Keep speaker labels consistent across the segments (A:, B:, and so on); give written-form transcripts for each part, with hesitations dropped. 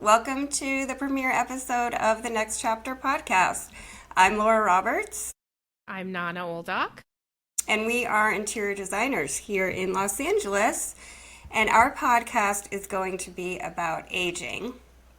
A: Welcome to the premiere episode of the Next Chapter podcast. I'm Laura Roberts,
B: I'm Nana Oldach.
A: and we are interior designers here in Los Angeles. And our podcast is going to be about aging,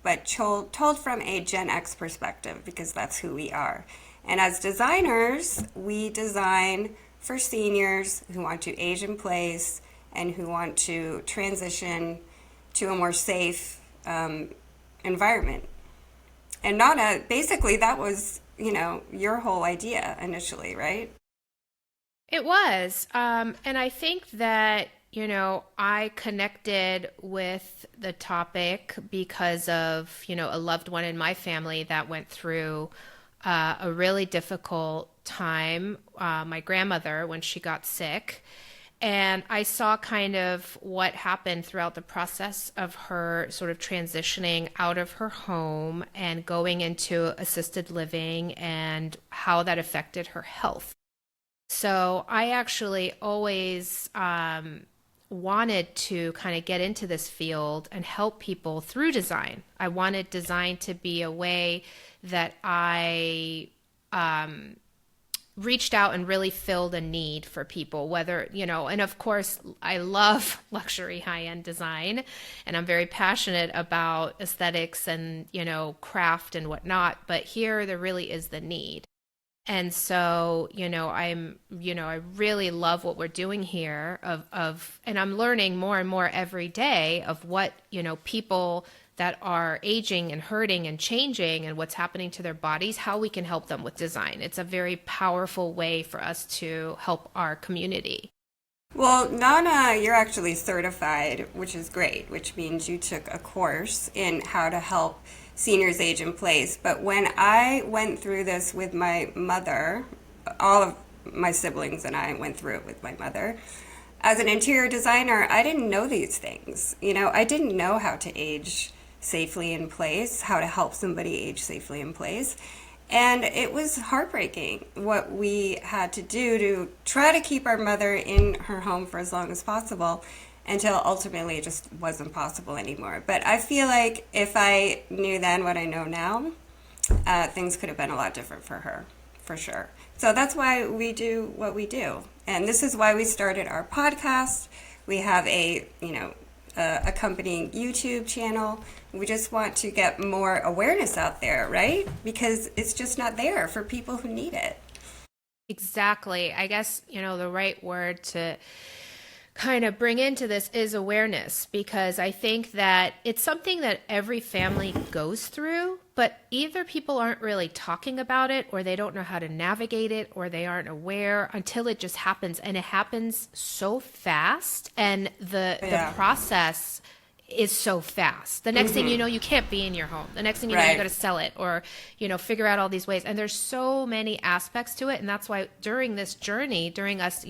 A: but told from a Gen X perspective because that's who we are. And as designers, we design for seniors who want to age in place and who want to transition to a more safe environment. And Nana, basically that was, your whole idea initially, right?
B: It was. And I think that, I connected with the topic because of, a loved one in my family that went through a really difficult time, my grandmother, when she got sick. And I saw kind of what happened throughout the process of her sort of transitioning out of her home and going into assisted living and how that affected her health. So I actually always wanted to kind of get into this field and help people through design. I wanted design to be a way that I reached out and really filled a need for people, whether, and of course, I love luxury high-end design, and I'm very passionate about aesthetics and, craft and whatnot, but here there really is the need. And so, I really love what we're doing here and I'm learning more and more every day of what, people that are aging and hurting and changing and what's happening to their bodies, how we can help them with design. It's a very powerful way for us to help our community.
A: Well, Nana, you're actually certified, which is great, which means you took a course in how to help seniors age in place. But when I went through this with my mother, all of my siblings and I went through it with my mother. As an interior designer, I didn't know these things. I didn't know how to age safely in place, how to help somebody age safely in place. And it was heartbreaking what we had to do to try to keep our mother in her home for as long as possible until ultimately it just wasn't possible anymore. But I feel like if I knew then what I know now, things could have been a lot different for her, for sure. So that's why we do what we do. And this is why we started our podcast. We have a, accompanying YouTube channel. We just want to get more awareness out there, right? Because it's just not there for people who need it.
B: Exactly. I guess, the right word to kind of bring into this is awareness, because I think that it's something that every family goes through, but either people aren't really talking about it, or they don't know how to navigate it, or they aren't aware until it just happens. And it happens so fast, and the process is so fast. The next thing you know, you can't be in your home. The next thing you know, you got to sell it, or, figure out all these ways. And there's so many aspects to it. And that's why during this journey, during us,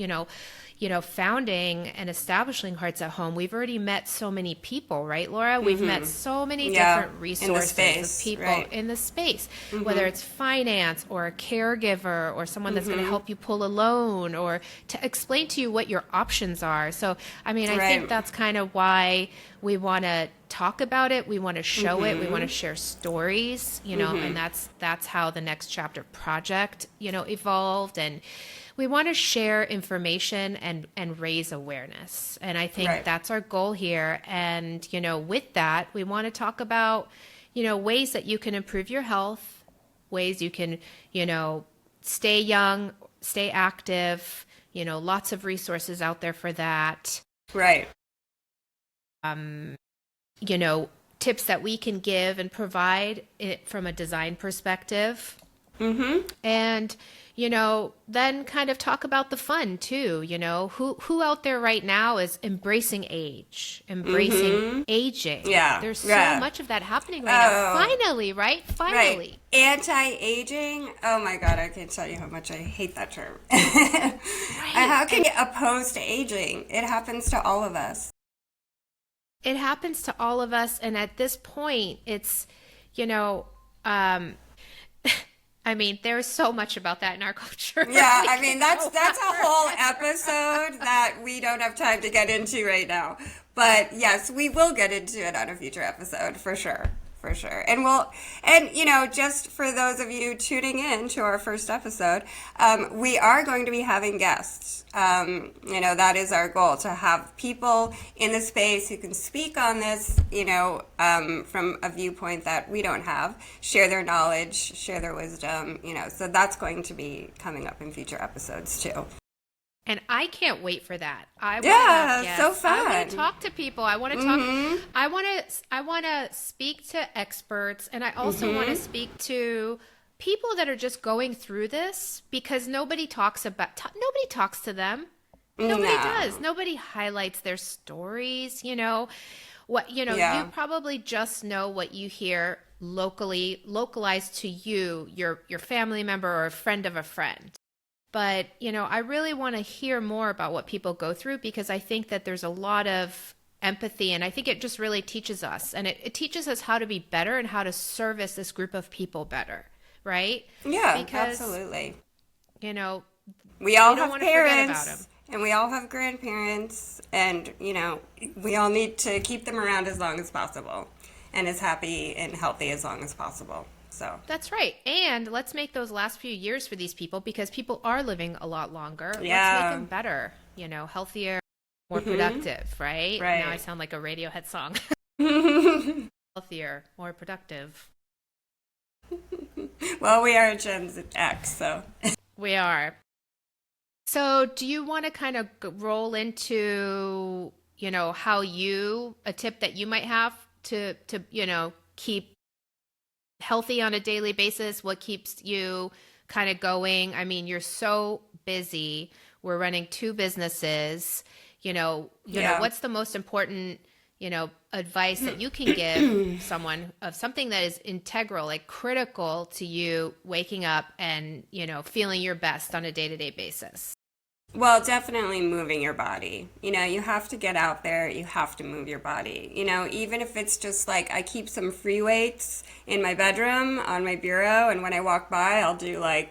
B: founding and establishing Hearts at Home, we've already met so many people, right, Laura? We've met so many different resources of people in the space, whether it's finance or a caregiver or someone that's going to help you pull a loan or to explain to you what your options are. So, I think that's kind of why we want to talk about it. We want to show it. We want to share stories, and that's how the Next Chapter project, evolved. And we want to share information and raise awareness. And I think that's our goal here. And, with that, we want to talk about, ways that you can improve your health, ways you can, stay young, stay active, lots of resources out there for that.
A: Right.
B: Tips that we can give and provide it from a design perspective. And, then kind of talk about the fun too. Who out there right now is embracing age, embracing aging.
A: Yeah.
B: There's so much of that happening right now. Finally, right? Finally.
A: Right. Anti-aging. Oh my God, I can't tell you how much I hate that term. How can you oppose to aging? It happens to all of us.
B: It happens to all of us. And at this point, it's, there's so much about that in our culture.
A: Yeah, that's a whole episode that we don't have time to get into right now. But yes, we will get into it on a future episode for sure. For sure. Just for those of you tuning in to our first episode, we are going to be having guests. That is our goal, to have people in the space who can speak on this, from a viewpoint that we don't have, share their knowledge, share their wisdom, so that's going to be coming up in future episodes too.
B: And I can't wait for that.
A: So fun.
B: I want to talk to people. I want to talk. I want to speak to experts, and I also want to speak to people that are just going through this, because nobody talks to them. Nobody does. Nobody highlights their stories. You probably just know what you hear localized to you, your family member or a friend of a friend. But, I really want to hear more about what people go through, because I think that there's a lot of empathy, and I think it just really teaches us. And it teaches us how to be better and how to service this group of people better, right?
A: Yeah, because, absolutely.
B: We
A: all have parents, and we all have grandparents, and, we all need to keep them around as long as possible, and as happy and healthy as long as possible. So. That's
B: right. And let's make those last few years for these people, because people are living a lot longer.
A: Yeah.
B: Let's make them better, healthier, more productive, right?
A: Right.
B: Now I sound like a Radiohead song. Healthier, more productive.
A: Well, we are Gen X, so.
B: We are. So do you want to kind of roll into, a tip that you might have to keep healthy on a daily basis? What keeps you kind of going? I mean, you're so busy. We're running 2 businesses. What's the most important, advice that you can give someone of something that is integral, like critical to you waking up and, feeling your best on a day-to-day basis?
A: Well, definitely moving your body. You have to get out there. You have to move your body. Even if it's just like I keep some free weights in my bedroom on my bureau, and when I walk by, I'll do 5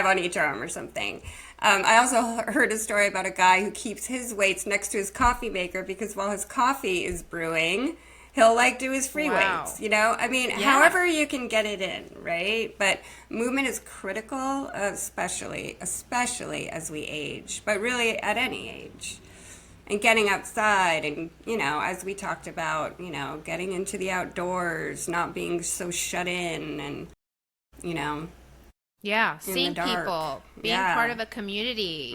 A: on each arm or something. I also heard a story about a guy who keeps his weights next to his coffee maker, because while his coffee is brewing, he'll do his free weights, however you can get it in, right? But movement is critical, especially as we age, but really at any age. And getting outside and, as we talked about, getting into the outdoors, not being so shut in and,
B: yeah, seeing people, being part of a community,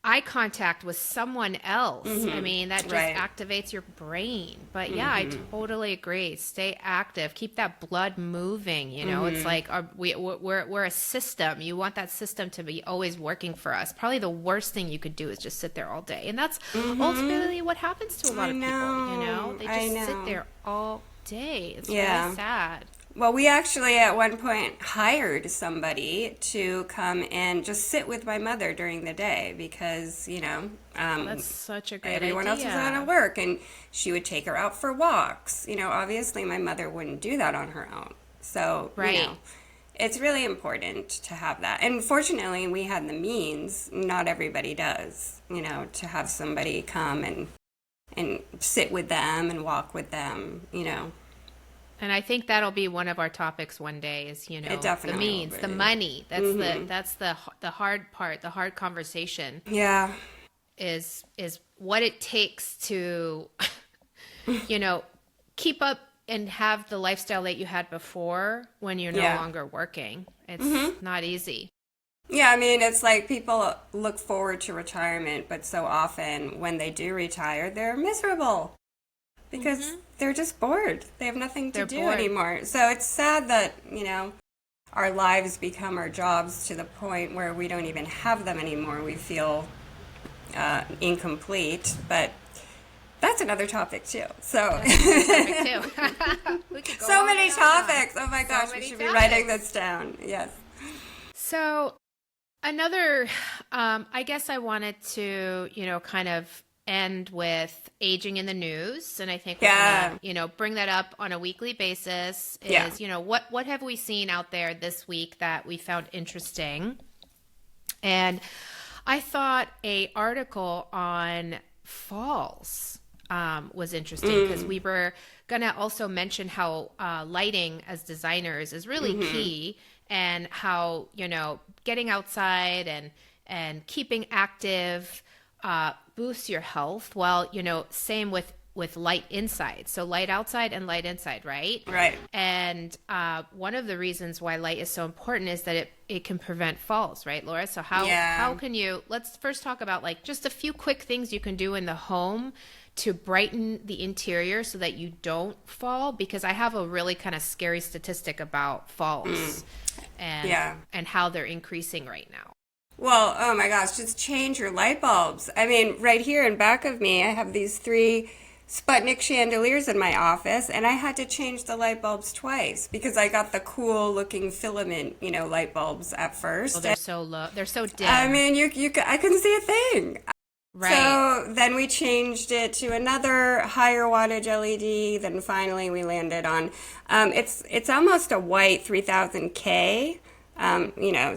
B: eye contact with someone else. I mean, that just activates your brain. But yeah, I totally agree. Stay active. Keep that blood moving. It's like we're a system. You want that system to be always working for us. Probably the worst thing you could do is just sit there all day. And that's ultimately what happens to a lot of people. They just sit there all day. It's really sad.
A: Well, we actually at one point hired somebody to come and just sit with my mother during the day, because,
B: that's such a great
A: everyone
B: idea.
A: else was out of work, and she would take her out for walks. Obviously my mother wouldn't do that on her own. So, it's really important to have that. And fortunately, we had the means. Not everybody does, to have somebody come and sit with them and walk with them,
B: And I think that'll be one of our topics one day is, the means, the money. That's the hard part, the hard conversation.
A: Yeah.
B: Is what it takes to, keep up and have the lifestyle that you had before when you're no longer working. It's not easy.
A: Yeah, I mean, it's like people look forward to retirement, but so often when they do retire, they're miserable. Because they're just bored. They have nothing to do anymore. So it's sad that, our lives become our jobs to the point where we don't even have them anymore. We feel incomplete. But that's another topic, too. So,
B: we could go
A: so many topics. Oh, my gosh. We should be writing this down. Yes.
B: So another, I guess I wanted to, kind of end with aging in the news, and I think we're gonna, bring that up on a weekly basis. Is what have we seen out there this week that we found interesting? And I thought a article on falls was interesting because we were going to also mention how lighting as designers is really key, and how, getting outside and keeping active boosts your health. Well, same with light inside. So light outside and light inside, right?
A: Right.
B: And one of the reasons why light is so important is that it can prevent falls, right, Laura? So how can you, let's first talk about like just a few quick things you can do in the home to brighten the interior so that you don't fall, because I have a really kind of scary statistic about falls and how they're increasing right now.
A: Well, oh my gosh, just change your light bulbs. I mean, right here in back of me, I have these 3 Sputnik chandeliers in my office, and I had to change the light bulbs twice because I got the cool looking filament, light bulbs at first.
B: Oh, they're so low. They're so dim.
A: I mean, I couldn't see a thing.
B: Right.
A: So then we changed it to another higher wattage LED. Then finally we landed on, it's almost a white 3000K.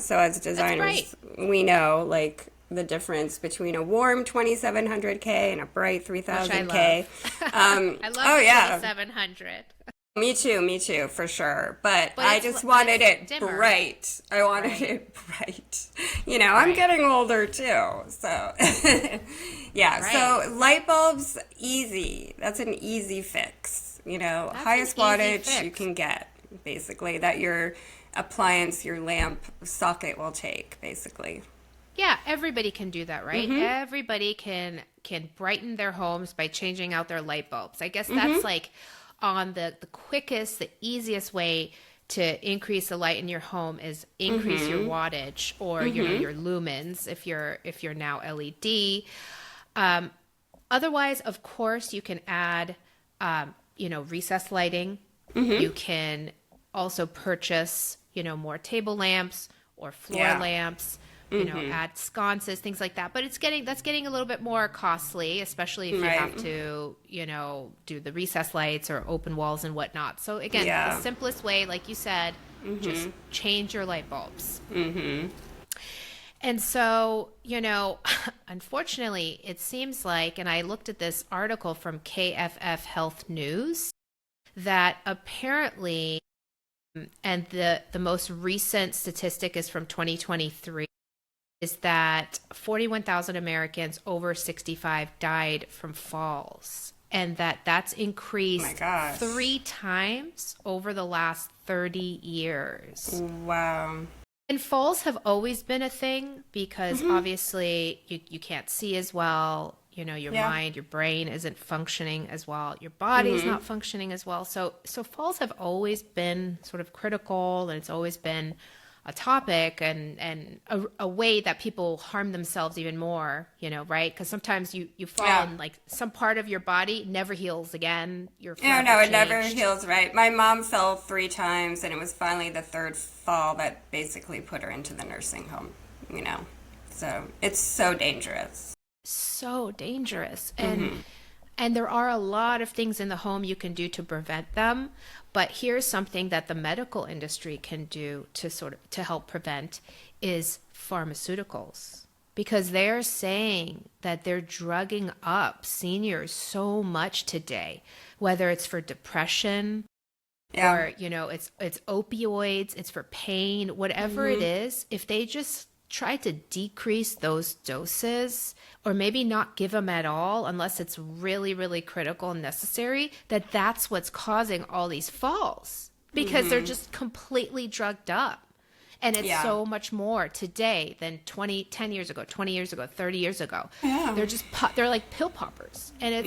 A: So as designers, we know like the difference between a warm 2700K and a bright 3000K.
B: I love the 2700.
A: Me too, for sure. But I just wanted it
B: dimmer.
A: bright. I wanted it bright. I'm getting older too. So, yeah.
B: Right.
A: So light bulbs, easy. That's an easy fix. Highest wattage you can get, basically, that your appliance, your lamp socket will take, basically.
B: Yeah, everybody can do that, right? Everybody can brighten their homes by changing out their light bulbs. I guess that's like on the quickest, the easiest way to increase the light in your home is increase your wattage or your lumens if you're now LED. Otherwise, of course, you can add recessed lighting. You can also purchase more table lamps or floor lamps. Add sconces, things like that. But that's getting a little bit more costly, especially if you have to, do the recessed lights or open walls and whatnot. So again, the simplest way, like you said, just change your light bulbs. And so, unfortunately, it seems like, and I looked at this article from KFF Health News, that apparently, and the most recent statistic is from 2023, is that 41,000 Americans over 65 died from falls, and that's increased 3 times over the last 30 years.
A: Wow.
B: And falls have always been a thing because obviously you can't see as well. Your mind, your brain isn't functioning as well. Your body's not functioning as well. So falls have always been sort of critical, and it's always been a topic and a way that people harm themselves even more, right? Because sometimes you fall and like some part of your body never heals again. It
A: never heals, right? My mom fell 3 times, and it was finally the 3rd fall that basically put her into the nursing home, So it's so dangerous.
B: So dangerous. And there are a lot of things in the home you can do to prevent them. But here's something that the medical industry can do to help prevent is pharmaceuticals. Because they're saying that they're drugging up seniors so much today, whether it's for depression or, it's opioids, it's for pain, whatever it is, if they just try to decrease those doses or maybe not give them at all unless it's really, really critical and necessary, that's what's causing all these falls because they're just completely drugged up. And it's so much more today than 10 years ago, 20 years ago, 30 years ago. Yeah. They're like pill poppers. And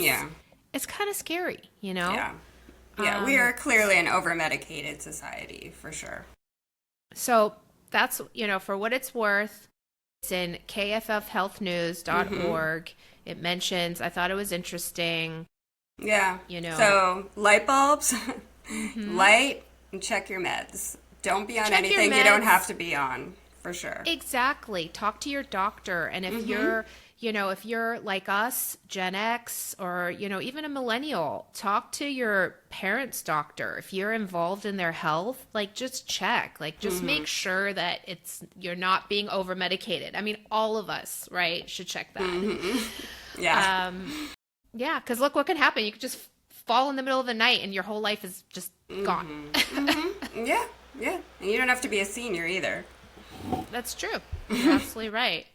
B: it's kind of scary,
A: Yeah. Yeah, we are clearly an over-medicated society, for sure.
B: So that's, for what it's worth, it's in kffhealthnews.org. It mentions, I thought it was interesting.
A: Yeah. So light bulbs, light, and check your meds. Don't be on anything you don't have to be on, for sure.
B: Exactly. Talk to your doctor. And if you're, if you're like us, Gen X, or, even a millennial, talk to your parents' doctor. If you're involved in their health, just check, just make sure that you're not being over medicated. I mean, all of us, right, should check that.
A: Yeah.
B: Yeah, because look what can happen. You could just fall in the middle of the night and your whole life is just gone.
A: Yeah, yeah. And you don't have to be a senior either.
B: That's true. You're absolutely right.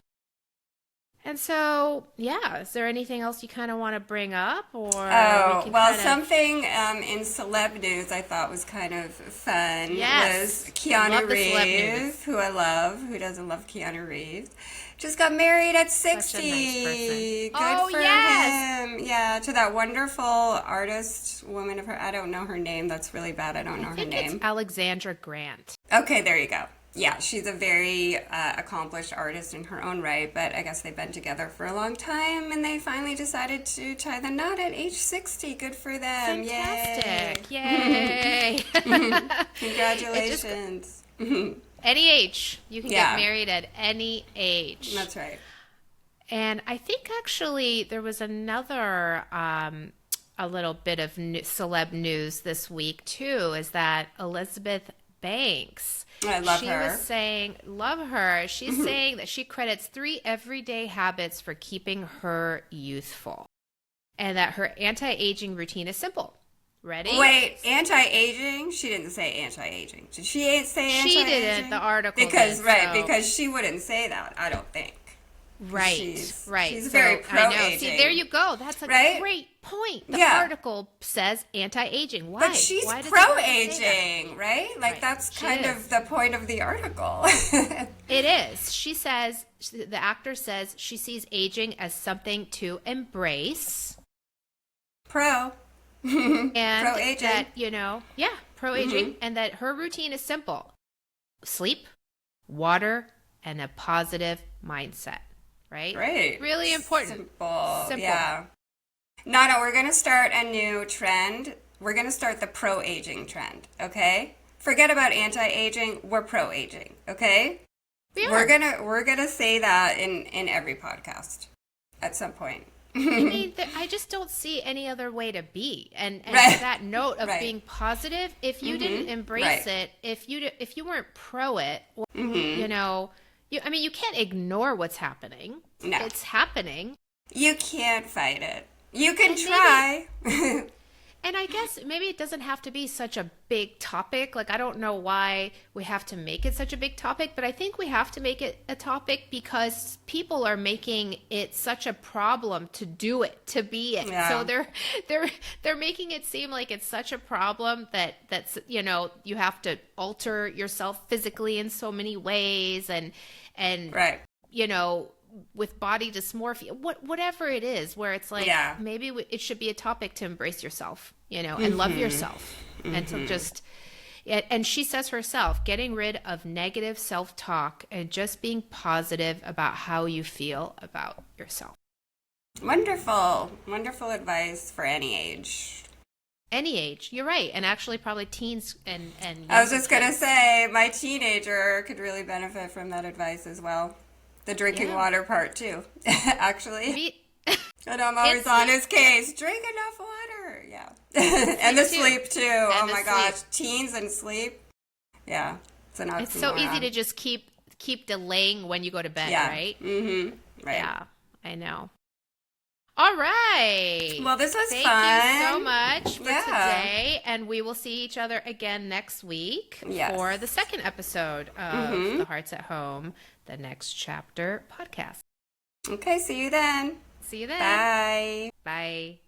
B: And so, yeah, is there anything else you kind of want to bring up, or
A: Oh,
B: we can
A: well,
B: kind of...
A: something in celeb news I thought was kind of fun
B: Yes.
A: was
B: I love
A: Keanu
B: the celeb news.
A: Reeves, who I love. Who doesn't love Keanu Reeves? Just got married at
B: Such a
A: 60.
B: nice person.
A: Good
B: Oh,
A: for
B: yes.
A: him. Yeah, to that wonderful artist woman of her. I don't know her name. That's really bad. I don't know
B: I
A: her
B: think
A: name.
B: it's Alexandra Grant.
A: Okay, there you go. Yeah, she's a very accomplished artist in her own right, but I guess they've been together for a long time, and they finally decided to tie the knot at age 60. Good for them.
B: Fantastic.
A: Yay.
B: Yay.
A: Congratulations.
B: Any age. You can
A: Yeah.
B: get married at any age.
A: That's right.
B: And I think actually there was another a little bit of celeb news this week too, is that Elizabeth Banks.
A: I love
B: she
A: her.
B: was saying, love her. She's saying that she credits 3 everyday habits for keeping her youthful, and that her anti-aging routine is simple. Ready?
A: Wait, anti-aging? She didn't say anti-aging. Did she say anti-aging?
B: She didn't. The article
A: Because
B: did,
A: right,
B: so-
A: because she wouldn't say that. I don't think.
B: Right, right.
A: She's
B: So,
A: very
B: I know.
A: pro-aging.
B: See, there you go. That's a
A: Right?
B: great point. The
A: Yeah.
B: article says anti-aging. Why?
A: But she's
B: Why does it have to say that?
A: pro-aging, right? Like
B: Right.
A: that's
B: She
A: kind
B: is.
A: of the point of the article.
B: It is. She says, the actor says she sees aging as something to embrace.
A: Pro.
B: And
A: Pro-aging.
B: that, pro-aging. And that her routine is simple. Sleep, water, and a positive mindset. Right?
A: Right.
B: Really important.
A: Simple.
B: Simple.
A: Yeah. No, we're going to start a new trend. We're going to start the pro-aging trend, okay? Forget about anti-aging. We're pro-aging, okay? We're gonna say that in every podcast at some point.
B: I mean, I just don't see any other way to be. And
A: Right.
B: that note of
A: Right.
B: being positive, if you didn't embrace
A: Right.
B: it, if you weren't pro it, or,
A: Mm-hmm.
B: you can't ignore what's happening.
A: No.
B: It's happening.
A: You can't fight it. You can
B: And
A: try.
B: And I guess maybe it doesn't have to be such a big topic. Like, I don't know why we have to make it such a big topic, but I think we have to make it a topic because people are making it such a problem to do it, to be it.
A: Yeah.
B: So they're making it seem like it's such a problem that's you have to alter yourself physically in so many ways and
A: Right.
B: with body dysmorphia, whatever it is, where it's like,
A: Yeah.
B: maybe it should be a topic to embrace yourself, and love yourself. And to just, and she says herself, getting rid of negative self-talk and just being positive about how you feel about yourself.
A: Wonderful. Wonderful advice for any age.
B: Any age, you're right. And actually probably teens and
A: I was
B: younger
A: just going to
B: kids.
A: say, my teenager could really benefit from that advice as well. The drinking
B: Yeah.
A: water part, too, actually.
B: Me-
A: And I'm always
B: It's-
A: on his case. Drink enough water. Yeah. And the
B: too.
A: sleep, too.
B: And
A: Oh,
B: the
A: my
B: sleep.
A: gosh. Teens and sleep. Yeah. It's an oxymoron.
B: It's so easy to just keep delaying when you go to bed,
A: Yeah.
B: right?
A: Mm-hmm. Right.
B: Yeah, I know. All right.
A: Well, this was
B: Thank
A: fun.
B: you so much for
A: Yeah.
B: today. And we will see each other again next week
A: Yes.
B: for the second episode of The Hearts at Home, the Next Chapter podcast.
A: Okay, see you then.
B: See you then.
A: Bye.
B: Bye.